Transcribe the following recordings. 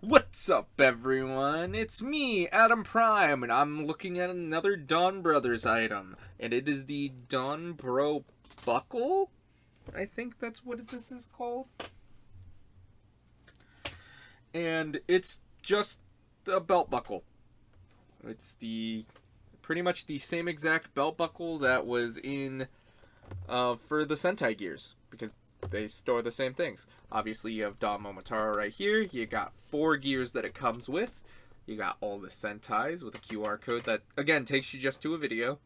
What's up, everyone? It's me, Adam Prime, and I'm looking at another Donbrothers item, and it is the DonBro buckle. I think that's what this is called. And it's just a belt buckle. It's pretty much the same exact belt buckle that was in for the Sentai gears, because they store the same things. Obviously, you have Don Momotaro right here. You got 4 gears that it comes with. You got all the Sentais with a QR code that, again, takes you just to a video.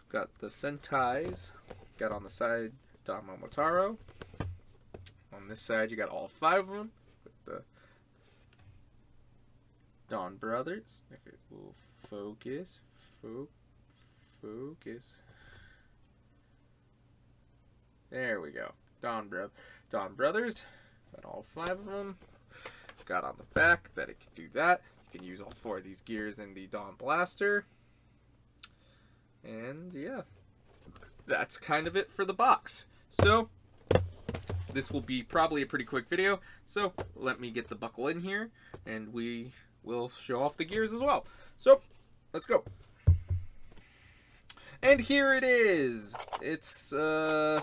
Got the Sentais. Got on the side Don Momotaro. On this side, you got all 5 of them with the Donbrothers. If it will focus. Focus. There we go. Donbrothers. Got all 5 of them. Got on the back that it can do that. You can use all 4 of these gears in the Don Blaster. And yeah, that's kind of it for the box. So, this will be probably a pretty quick video. So, let me get the buckle in here and we will show off the gears as well. So, let's go. And here it is. It's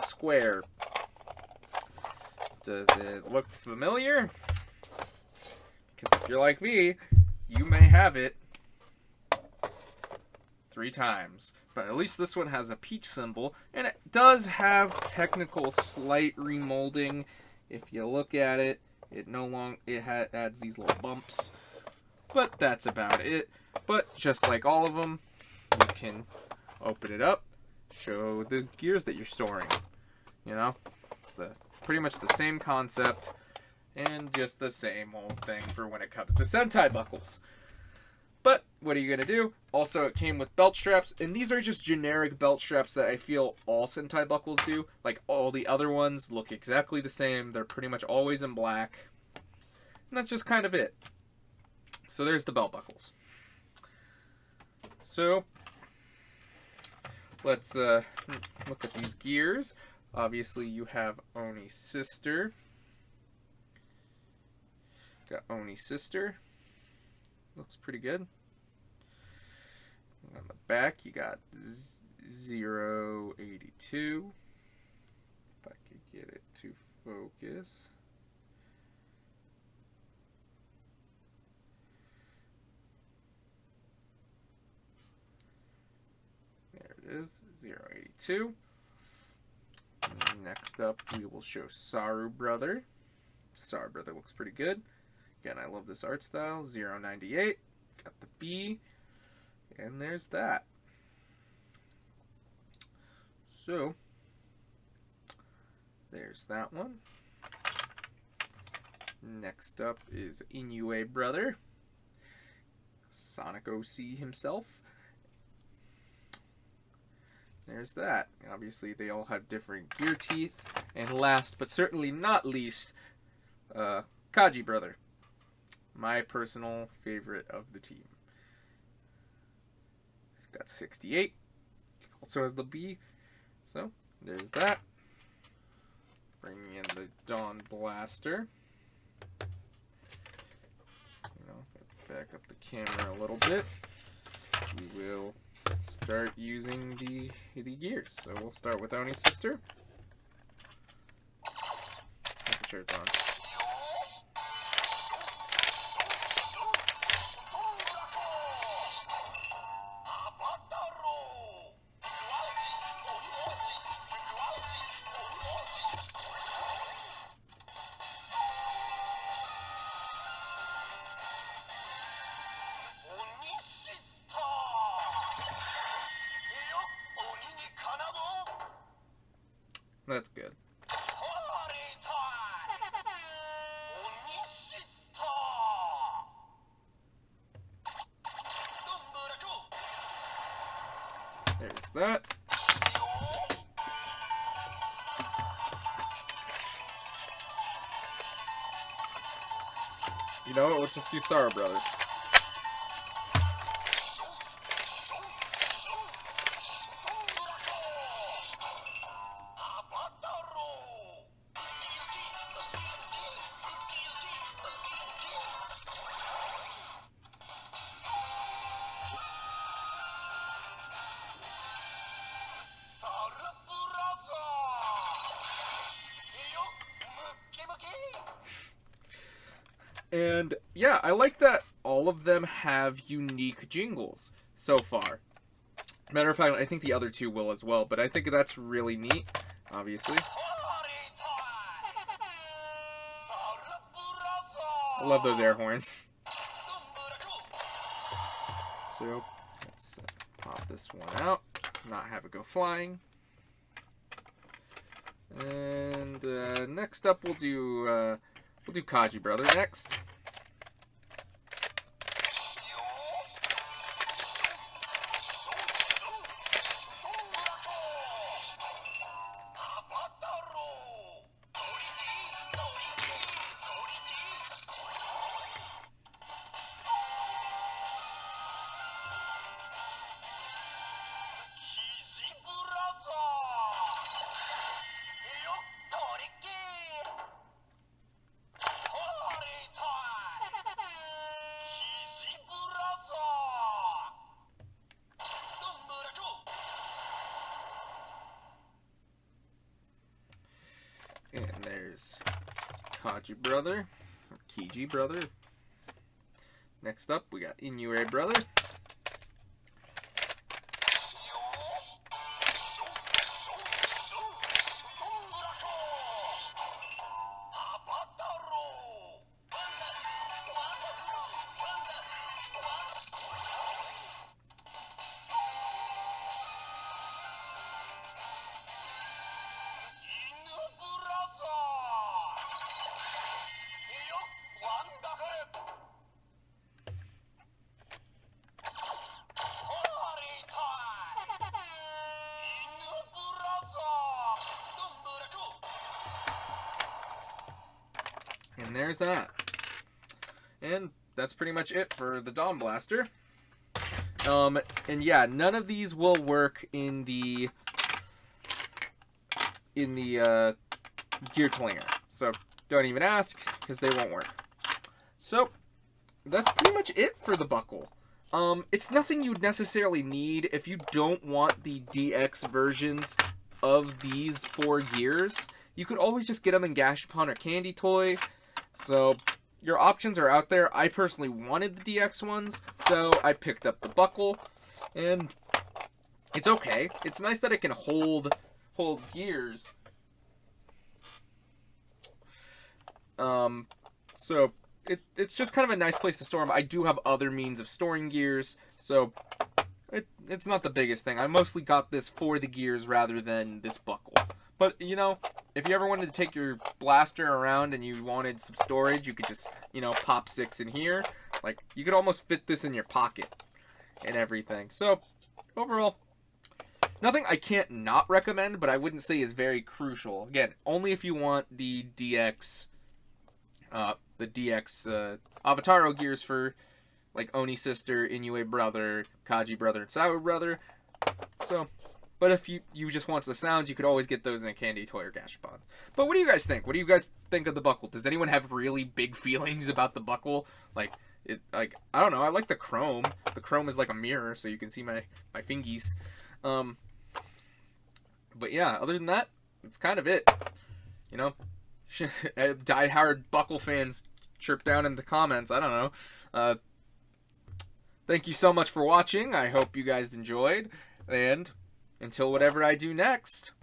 square. Does it look familiar? Because if you're like me, you may have it 3 times. But at least this one has a peach symbol, and it does have technical slight remolding. If you look at it, it adds these little bumps. But that's about it. But just like all of them, you can open it up, show the gears that you're storing. You know, it's pretty much the same concept, and just the same old thing for when it comes to Sentai buckles. But what are you gonna do? Also, it came with belt straps, and these are just generic belt straps that I feel all Sentai buckles do. Like, all the other ones look exactly the same. They're pretty much always in black. And that's just kind of it. So there's the belt buckles. So let's look at these gears. Obviously, you have Oni's sister. Got Oni's sister. Looks pretty good. And on the back, you got 082. If I could get it to focus. There it is, 082. Next up, we will show Saru Brother. Saru Brother looks pretty good. Again, I love this art style. 098. Got the B. And there's that. So, there's that one. Next up is Inoue Brother. Sonic OC himself. There's that. Obviously, they all have different gear teeth. And last, but certainly not least, Kaji Brother. My personal favorite of the team. He's got 68. Also has the B. So, there's that. Bringing in the Don Blaster. Back up the camera a little bit. We will start using the gears. So we'll start with Oni's sister. Make sure it's on. That's good. There's that. You know what? We'll just use Saru Brother. And yeah, I like that all of them have unique jingles so far. Matter of fact, I think the other two will as well, but I think that's really neat, obviously. I love those air horns. So, let's pop this one out, not have it go flying. And next up, we'll do Kaji Brother next. And there's Kaji Brother, or Kiji Brother. Next up, we got Inoue Brother. And there's that. And that's pretty much it for the Dawn Blaster. And yeah, none of these will work in the Gear Clinger. So don't even ask, because they won't work. So that's pretty much it for the buckle. It's nothing you'd necessarily need if you don't want the DX versions of these 4 gears. You could always just get them in Gashapon or Candy Toy. So your options are out there. I personally wanted the DX ones, so I picked up the buckle, and it's okay. It's nice that it can hold gears. So it's just kind of a nice place to store them. I do have other means of storing gears, so it's not the biggest thing. I mostly got this for the gears rather than this buckle. But, you know, if you ever wanted to take your blaster around and you wanted some storage, you could just, you know, pop 6 in here. Like, you could almost fit this in your pocket and everything. So, overall, nothing I can't not recommend, but I wouldn't say is very crucial. Again, only if you want the DX Avataro gears for, like, Oni Sister, Inoue Brother, Kaji Brother, and Sawa Brother. So, but if you just want the sounds, you could always get those in a Candy Toy or Gashapon. But what do you guys think? What do you guys think of the buckle? Does anyone have really big feelings about the buckle? Like, I don't know. I like the chrome. The chrome is like a mirror, so you can see my fingies. But yeah, other than that, that's kind of it. You know, die-hard buckle fans chirp down in the comments. I don't know. Thank you so much for watching. I hope you guys enjoyed. And until whatever I do next,